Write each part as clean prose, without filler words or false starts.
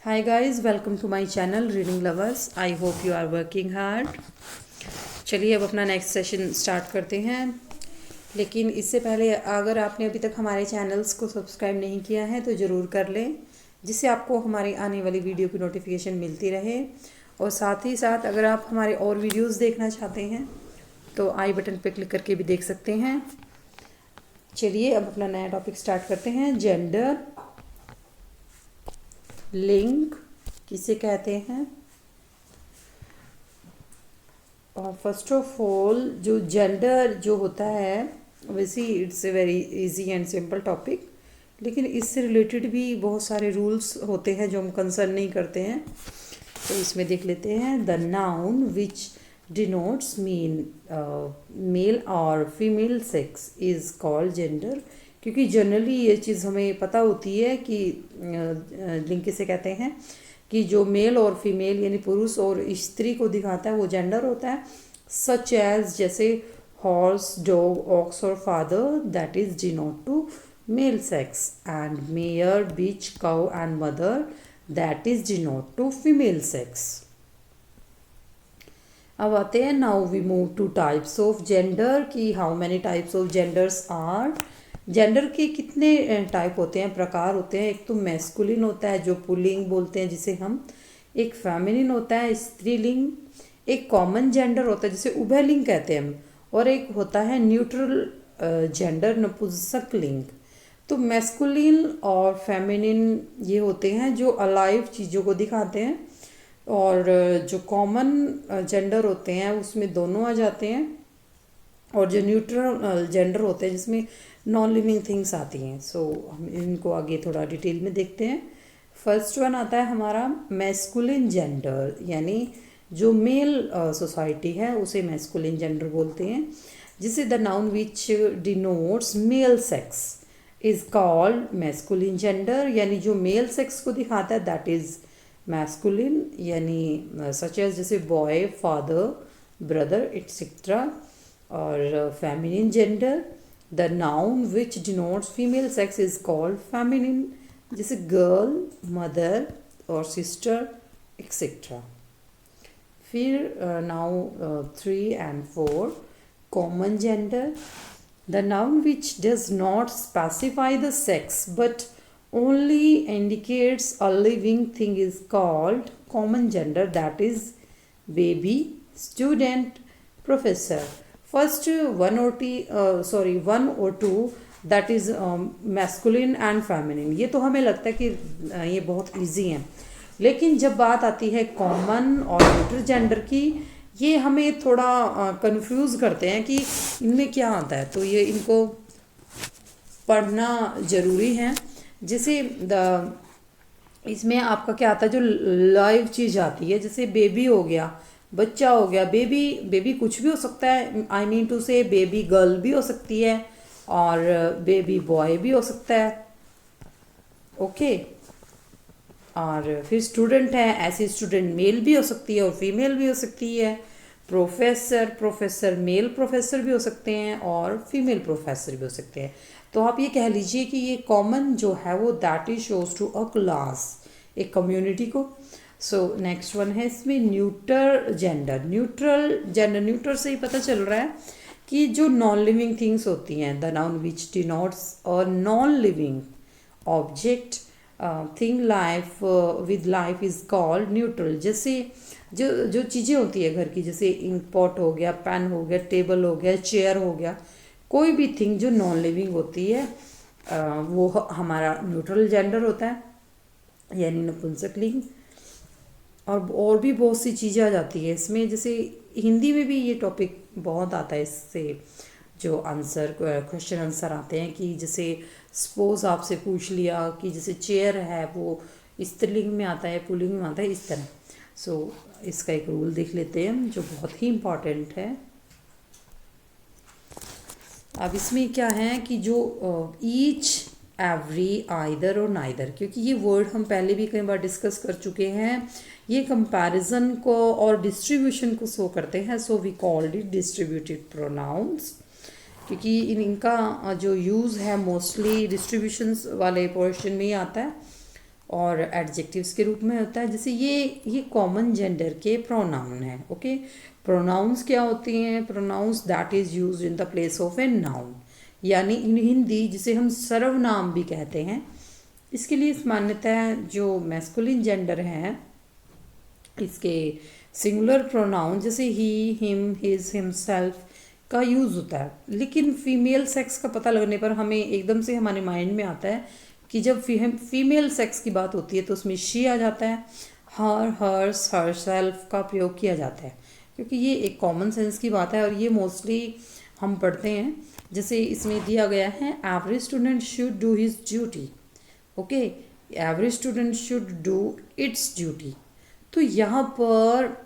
Hi guys, welcome to my channel Reading Lovers. I hope you are working hard. चलिए अब अपना next session start करते हैं, लेकिन इससे पहले अगर आपने अभी तक हमारे चैनल्स को सब्सक्राइब नहीं किया है तो ज़रूर कर लें, जिससे आपको हमारी आने वाली वीडियो की नोटिफिकेशन मिलती रहे। और साथ ही साथ अगर आप हमारे और वीडियोस देखना चाहते हैं तो आई बटन पर क्लिक करके भी देख सकते हैं। चलिए अब अपना नया टॉपिक स्टार्ट करते हैं। जेंडर, लिंग किसे कहते हैं। और फर्स्ट ऑफ ऑल जो जेंडर जो होता है, वैसे it's a very easy and simple topic, लेकिन इससे रिलेटेड भी बहुत सारे रूल्स होते हैं जो हम कंसर्न नहीं करते हैं। तो इसमें देख लेते हैं। The noun which denotes mean male और female sex is called gender. क्योंकि जनरली ये चीज़ हमें पता होती है कि लिंग किसे कहते हैं, कि जो मेल और फीमेल यानी पुरुष और स्त्री को दिखाता है वो जेंडर होता है। सच एज जैसे हॉर्स, डॉग, ऑक्स और father, that is denote to male sex. And mare, bitch, cow and mother, that is denote to female sex. अब आते हैं, now we move to types of gender, कि how many types of genders are. Gender के कितने type होते हैं, प्रकार होते हैं। एक तो मैस्कुलिन होता है जो पुल्लिंग बोलते हैं जिसे हम, एक फेमिनिन होता है स्त्रीलिंग, एक कॉमन जेंडर होता है जिसे उभयलिंग कहते हैं हम, और एक होता है न्यूट्रल जेंडर नपुंसक लिंग। तो मैस्कुलिन और फेमिनिन ये होते हैं जो अलाइव चीज़ों को दिखाते हैं, और जो कॉमन जेंडर होते हैं उसमें दोनों आ जाते हैं, और जो न्यूट्रल जेंडर होते हैं जिसमें नॉन लिविंग थिंग्स आती हैं। सो हम इनको आगे थोड़ा डिटेल में देखते हैं। फर्स्ट वन आता है हमारा मैस्कुलिन जेंडर, यानी जो मेल सोसाइटी है उसे मैस्कुलिन जेंडर बोलते हैं, जिसे the noun which denotes male sex is called masculine gender. यानी जो मेल सेक्स को दिखाता है दैट इज मैस्कुलिन, यानी सच एज जैसे बॉय, फादर, ब्रदर एटसेट्रा। और feminine gender, the noun which denotes female sex is called feminine, जैसे girl, mother और सिस्टर एक्सेट्रा। फिर now 3 and 4 common gender, the noun which does not specify the sex but only indicates a living thing is called common gender, that is baby, student, professor. First one or two that is masculine and feminine, ये तो हमें लगता है कि ये बहुत easy हैं, लेकिन जब बात आती है कॉमन और न्यूट्रल जेंडर की, ये हमें थोड़ा कंफ्यूज करते हैं कि इनमें क्या आता है। तो ये इनको पढ़ना ज़रूरी है। जैसे इसमें आपका क्या आता है, जो लाइव चीज़ आती है, जैसे बेबी हो गया, बच्चा हो गया। बेबी कुछ भी हो सकता है, आई मीन टू से बेबी गर्ल भी हो सकती है और बेबी बॉय भी हो सकता है। ओके। और फिर स्टूडेंट है, ऐसी स्टूडेंट मेल भी हो सकती है और फीमेल भी हो सकती है। प्रोफेसर मेल प्रोफेसर भी हो सकते हैं और फीमेल प्रोफेसर भी हो सकते हैं। तो आप ये कह लीजिए कि ये कॉमन जो है वो that is shows to a class, एक कम्युनिटी को। सो नेक्स्ट वन है इसमें न्यूट्रल जेंडर। न्यूट्रल से ही पता चल रहा है कि जो नॉन लिविंग थिंग्स होती हैं, the noun which denotes a non living object thing life with life is called neutral. जैसे जो चीज़ें होती है घर की, जैसे इंक पॉट हो गया, पेन हो गया, टेबल हो गया, चेयर हो गया, कोई भी थिंग जो नॉन लिविंग होती है वो हमारा न्यूट्रल जेंडर होता है, यानी नपुंसक लिंग। और भी बहुत सी चीज़ें आ जाती है इसमें, जैसे हिंदी में भी ये टॉपिक बहुत आता है। इससे जो क्वेश्चन आंसर आते हैं, कि जैसे सपोज आपसे पूछ लिया कि जैसे चेयर है वो स्त्रीलिंग में आता है, पुल्लिंग में आता है, इस तरह। सो इसका एक रूल देख लेते हैं जो बहुत ही इम्पॉर्टेंट है। अब इसमें क्या है कि जो ईच, एवरी, आइदर और नाइदर, क्योंकि ये वर्ड हम पहले भी कई बार डिस्कस कर चुके हैं, ये कंपैरिजन को और डिस्ट्रीब्यूशन को शो करते हैं। So we called it distributed pronouns, क्योंकि इनका जो यूज़ है मोस्टली डिस्ट्रीब्यूशंस वाले पोर्शन में ही आता है। और एडजेक्टिव्स के रूप में होता है। जैसे ये कॉमन जेंडर के प्रोनाउन हैं। ओके, प्रोनाउंस क्या होती हैं? Pronouns that is used in the place of a noun, यानी इन हिंदी जिसे हम सर्वनाम भी कहते हैं, इसके लिए इस मान्यता है जो मैस्कुलिन जेंडर हैं इसके सिंगुलर प्रोनाउन जैसे ही, हिम, हिज, हिमसेल्फ का यूज़ होता है। लेकिन फीमेल सेक्स का पता लगने पर हमें एकदम से हमारे माइंड में आता है कि जब फीमेल सेक्स की बात होती है तो उसमें शी आ जाता है, हर, हर्स, हरसेल्फ का प्रयोग किया जाता है, क्योंकि ये एक कॉमन सेंस की बात है और ये मोस्टली हम पढ़ते हैं। जैसे इसमें दिया गया है every student should do his duty. Okay, every student should do its duty. तो यहाँ पर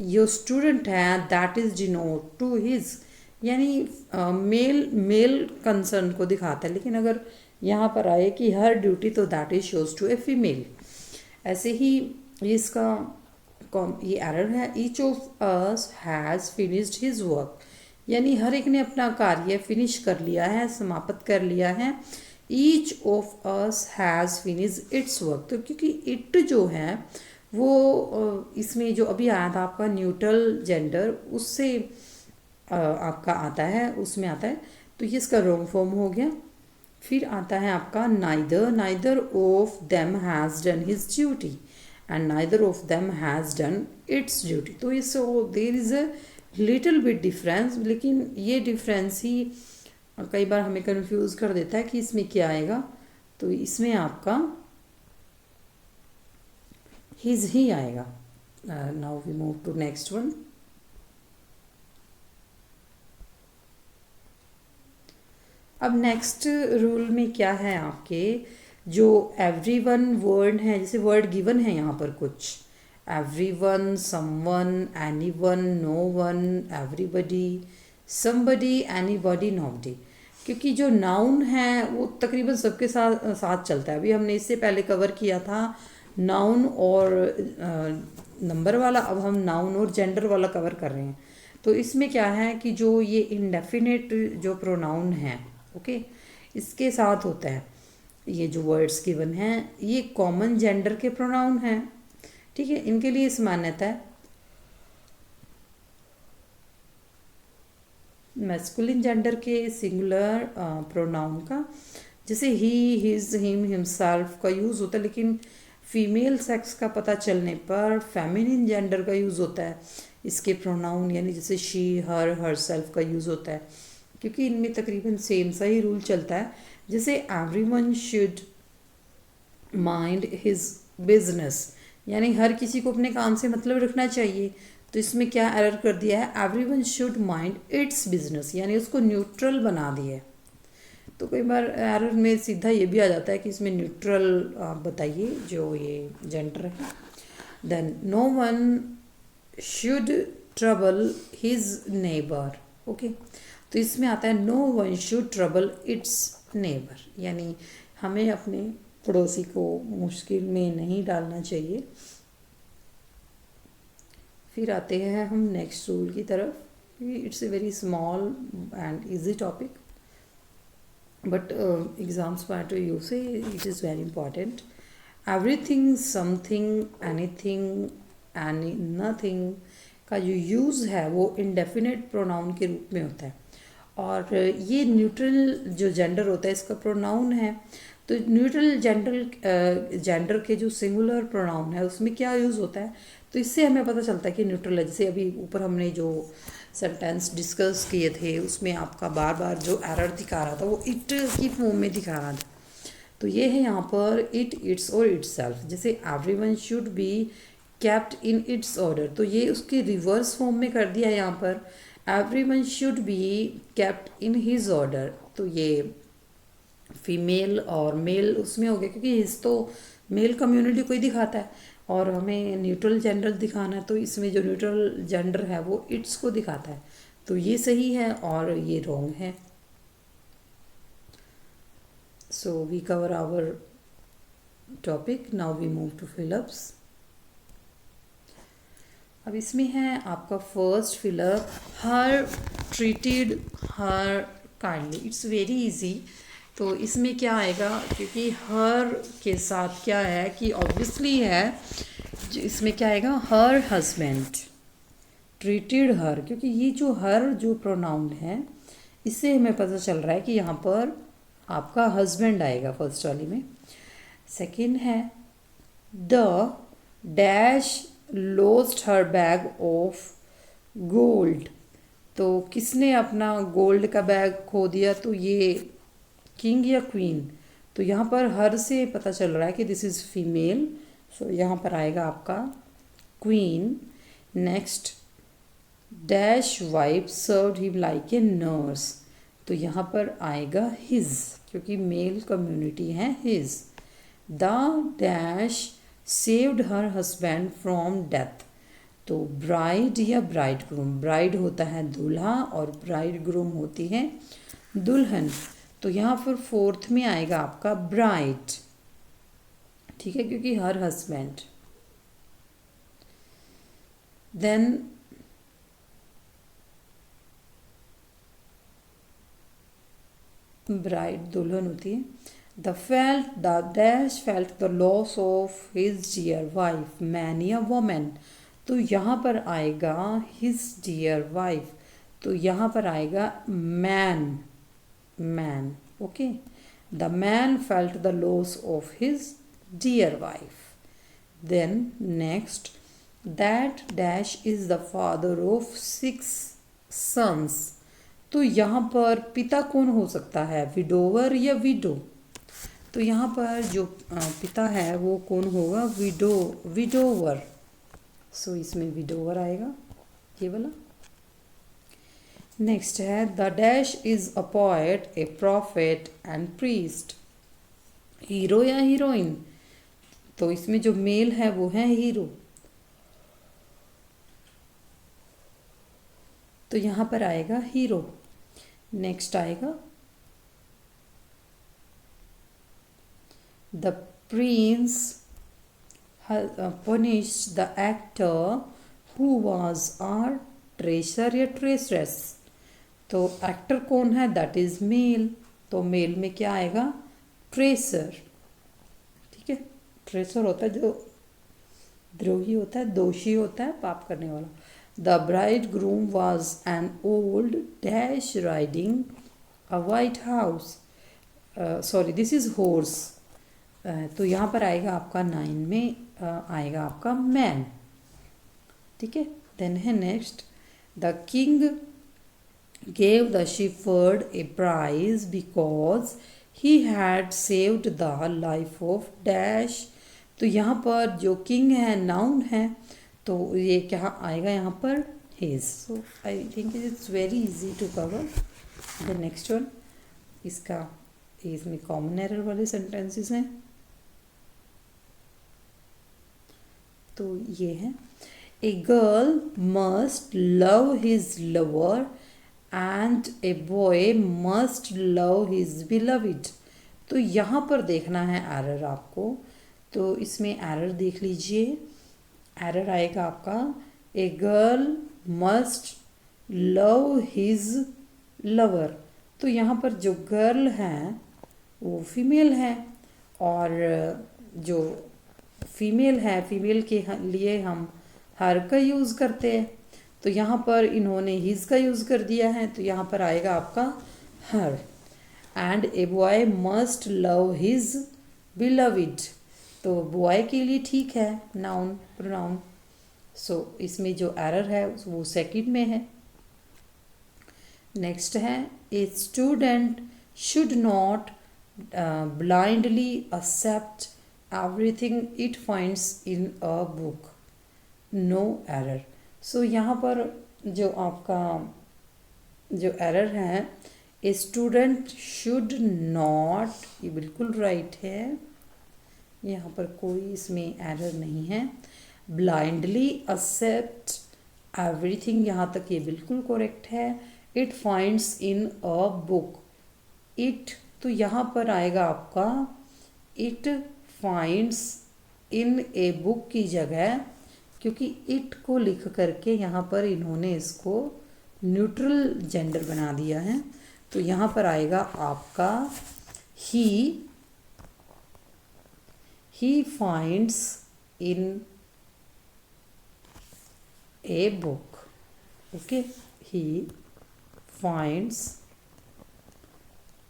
जो स्टूडेंट है that is denote to his, यानी मेल कंसर्न को दिखाता है। लेकिन अगर यहाँ पर आए कि हर ड्यूटी, तो that is shows to a female. ऐसे ही इसका ये एरर है, each of us has finished his work, यानी हर एक ने अपना कार्य फिनिश कर लिया है, समाप्त कर लिया है। Each of us has finished it's work, तो क्योंकि इट जो है वो इसमें जो अभी आया था आपका न्यूट्रल जेंडर, उससे आपका आता है, उसमें आता है, तो ये इसका रॉन्ग फॉर्म हो गया। फिर आता है आपका neither, neither of them has done his duty and neither of them has done its duty. तो इस there is a little bit difference, लेकिन ये डिफरेंस ही कई बार हमें कंफ्यूज कर देता है कि इसमें क्या आएगा। तो इसमें आपका हिज ही आएगा। Now we move to next one. अब नेक्स्ट रूल में क्या है आपके, जो एवरीवन वर्ड है, जैसे वर्ड गिवन है यहाँ पर कुछ, everyone, someone, anyone, no one, everybody, somebody, anybody, nobody. क्योंकि जो नाउन है वो तकरीबन सबके साथ साथ चलता है। अभी हमने इससे पहले कवर किया था नाउन और नंबर वाला, अब हम नाउन और जेंडर वाला कवर कर रहे हैं। तो इसमें क्या है कि जो ये इंडेफिनेट जो प्रोनाउन है, ओके, इसके साथ होता है, ये जो वर्ड्स गिवन हैं ये कॉमन जेंडर के प्रोनाउन हैं। ठीक है, इनके लिए इस मान्यता है मैस्कुलिन जेंडर के सिंगुलर प्रोनाउन का, जैसे ही, हिज, हिम, हिमसेल्फ का यूज़ होता है, लेकिन फीमेल सेक्स का पता चलने पर फेमिनिन जेंडर का यूज़ होता है इसके प्रोनाउन, यानी जैसे शी, हर, हरसेल्फ का यूज़ होता है, क्योंकि इनमें तकरीबन सेम सा ही रूल चलता है। जैसे everyone should mind his business, यानी हर किसी को अपने काम से मतलब रखना चाहिए। तो इसमें क्या एरर कर दिया है, everyone should mind it's business, यानी उसको न्यूट्रल बना दिया है। तो कई बार एरर में सीधा ये भी आ जाता है कि इसमें न्यूट्रल आप बताइए जो ये जेंडर है। Then no one should trouble his neighbour. Okay, तो इसमें आता है no one should trouble its neighbour, यानी हमें अपने पड़ोसी को मुश्किल में नहीं डालना चाहिए। फिर आते हैं हम नेक्स्ट रूल की तरफ। It's a very small and easy topic, but exams point of view से it is very important. Everything, something, anything, any, nothing का जो यूज़ है वो इंडेफिनेट प्रोनाउन के रूप में होता है, और ये न्यूट्रल जो जेंडर होता है इसका प्रोनाउन है। तो न्यूट्रल जेंडर के जो सिंगुलर प्रोनाउन है उसमें क्या यूज़ होता है, तो इससे हमें पता चलता है कि न्यूट्रल है। जैसे अभी ऊपर हमने जो सेंटेंस डिस्कस किए थे उसमें आपका बार बार जो एरर दिखा रहा था वो इट की फॉर्म में दिखा रहा था, तो ये है यहाँ पर इट, इट्स और इटसेल्फ। जैसे everyone should be kept in its order, तो ये उसकी रिवर्स फॉर्म में कर दिया है यहाँ पर, everyone should be kept in his order. तो ये फीमेल और मेल उसमें हो गया, क्योंकि हिज तो मेल कम्युनिटी को ही दिखाता है और हमें न्यूट्रल जेंडर दिखाना है, तो इसमें जो न्यूट्रल जेंडर है वो इट्स को दिखाता है। तो ये सही है और ये रॉन्ग है। So we cover our topic, now we move to fill ups. अब इसमें है आपका first fill up, her treated her kindly. It's very easy. तो इसमें क्या आएगा, क्योंकि हर के साथ क्या है कि ऑब्वियसली है, इसमें क्या आएगा, हर हस्बैंड ट्रीटेड हर, क्योंकि ये जो हर जो प्रोनाउन है इससे हमें पता चल रहा है कि यहाँ पर आपका हस्बैंड आएगा फर्स्ट वाली में। सेकंड है the dash lost her bag of gold. तो किसने अपना गोल्ड का बैग खो दिया, तो ये किंग या क्वीन। तो यहाँ पर हर से पता चल रहा है कि दिस इज़ फीमेल, सो यहाँ पर आएगा आपका queen. Next dash wife served him like a nurse. तो यहाँ पर आएगा हिज, क्योंकि मेल कम्युनिटी है his. The dash saved her husband from death. तो ब्राइड या ब्राइड ग्रूम, ब्राइड होता है दूल्हा और ब्राइड ग्रूम होती है दुल्हन। तो यहाँ पर फोर्थ में आएगा आपका ब्राइड, ठीक है, क्योंकि हर हस्बैंड। देन ब्राइड दुल्हन होती है। The dash felt the loss of his dear wife, man या वोमेन। तो यहाँ पर आएगा हिज डियर वाइफ, तो यहाँ पर आएगा man, man, okay. The man felt the loss of his dear wife. Then next that dash is the father of 6 sons. तो यहाँ पर पिता कौन हो सकता है, विडोवर या विडो। तो यहाँ पर जो पिता है वो कौन होगा, विडोवर। सो इसमें विडोवर आएगा ये वाला। नेक्स्ट है the dash is a poet, A profit and priest. Hero या हीरोइन। तो इसमें जो मेल है वो है हीरो, तो यहाँ पर आएगा हीरो। नेक्स्ट आएगा the Prince punished the actor who was a tracer या ट्रेसरेस। तो एक्टर कौन है, दैट इज मेल। तो मेल में क्या आएगा, ट्रेसर, ठीक है। ट्रेसर होता है जो द्रोही होता है, दोषी होता है, पाप करने वाला। The bride groom was an old dash riding a white house, sorry this is horse. तो यहाँ पर आएगा आपका 9 में आएगा आपका मैन, ठीक है। देन है next the king gave the shepherd a prize because he had saved the life of dash। तो यहाँ पर जो किंग है नाउन है, तो ये क्या आएगा यहाँ पर, his। So I think it's very easy to cover. The next one, इसका इसमें कॉमन एरर वाले सेंटेंसेस हैं, तो ये है a girl must love his lover and a boy must love his beloved. तो यहाँ पर देखना है एरर आपको, तो इसमें एरर देख लीजिए। एरर आएगा आपका a girl must love his lover. तो यहाँ पर जो गर्ल है वो फीमेल है, और जो फीमेल है, फीमेल के लिए हम हर का यूज़ करते हैं। तो यहाँ पर इन्होंने हिज का यूज़ कर दिया है, तो यहाँ पर आएगा आपका her. And a boy must love his beloved. तो बॉय के लिए ठीक है नाउन प्रोनाउन। सो इसमें जो एरर है वो सेकंड में है। नेक्स्ट है a student should not blindly accept everything it finds in a book, no error. So यहाँ पर जो आपका जो एरर है, ए स्टूडेंट शुड नॉट, ये बिल्कुल राइट है, यहाँ पर कोई इसमें एरर नहीं है। ब्लाइंडली एक्सेप्ट एवरीथिंग, यहाँ तक ये बिल्कुल करेक्ट है। It finds in a book, it, तो यहाँ पर आएगा आपका it finds in a book की जगह, क्योंकि इट को लिख करके यहाँ पर इन्होंने इसको न्यूट्रल जेंडर बना दिया है, तो यहाँ पर आएगा आपका he finds in a book. Okay, he finds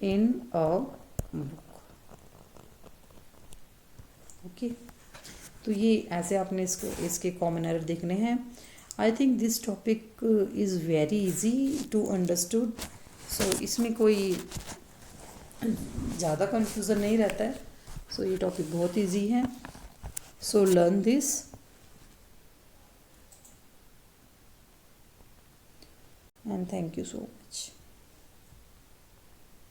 in a book. Okay, तो ये ऐसे आपने इसके कॉमन एरर देखने हैं. I think this topic is very easy to understood. So इसमें कोई ज़्यादा कन्फ्यूज़न नहीं रहता है. सो ये टॉपिक बहुत इजी है. So learn this and thank you so much.